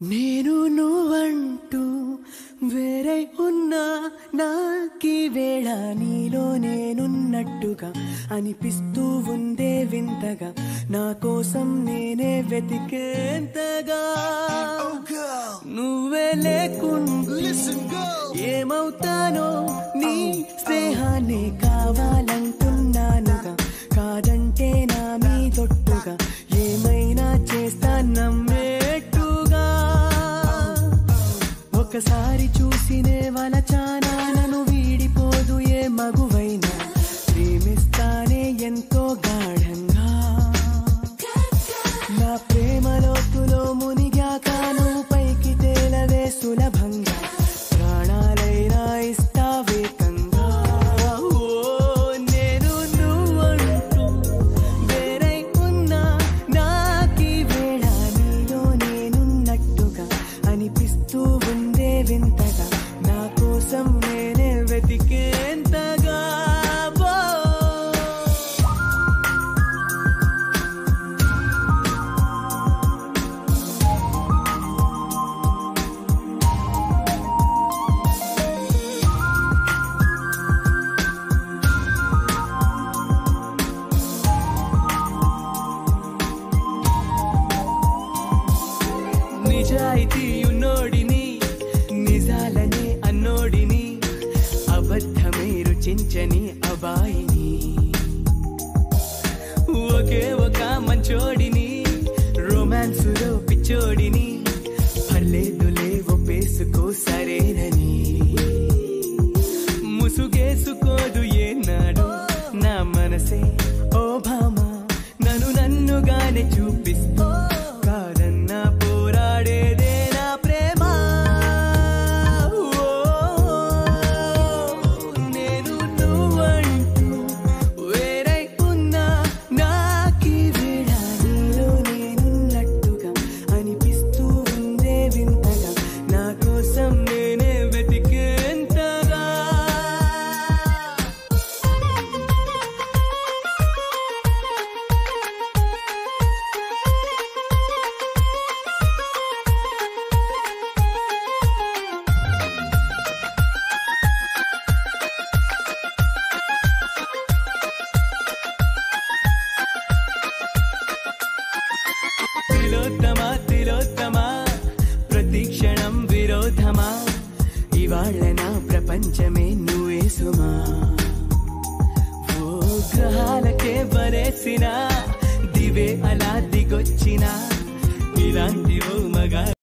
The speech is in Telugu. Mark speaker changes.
Speaker 1: నేను నువ్వంటూ వేరే ఉన్నా నాకీ వేళ నీలో నేనున్నట్టుగా అనిపిస్తూ ఉందే వింతగా నా కోసం నేనే వెతికేంతగా నువ్వే లేకుండా ఏమవుతానో నీ స్నేహాన్ని కావాలంటున్నానుగా కాదంటే నా మీదొట్టుగా ఏమైనా చేస్తా నమ్మేట్టుగా ఒకసారి చూసినే వలచానా నన్ను వీడిపోదు ఏ మగువైనా ప్రేమిస్తానే ఎంతో గాఢంగా నా ప్రేమ లోతులో మునిగాక నువ్వు పైకి తేలవే సులభంగా ప్రాణాలైనా ఇస్తావేకంగా నేను నువ్వంటూ వేరై ఉన్నా నాకీ వేళ నీలో నేనున్నట్టుగా అనిపిస్తూ ఉందే వింతగా నా కోసం నేనే వెతికేంతగా నిజాయితీ ఉన్నోడిని నిజాలనే అన్నోడిని అబద్ధమే రుచించని అబాయిని ఒకే ఒక మంచోడిని రొమాన్సులో పిచ్చోడిని పర్లేదులే ఒప్పేసుకో సరేనని ముసుగేసుకోదు ఏనాడు నా మనసే ఓ భామ నన్నుగానే చూపిస్తూ కాదన్నా పోరాడేదే నా ప్రేమ నేను నువ్వంటూ వేరై ఉన్నా నాకీ వేళ నీలో నేనున్నట్టుగా అనిపిస్తూ ఉందే వింతగా నా కోసం నేనే వెతికేంతగా తిలోత్తమా ప్రతి క్షణం విరోధమా ఇవాళ్ళ నా ప్రపంచమే నువ్వే సుమా ఓ గ్రహాలకే బరేసిన దివే అలా దిగొచ్చిన ఇలాంటి ఓ మగా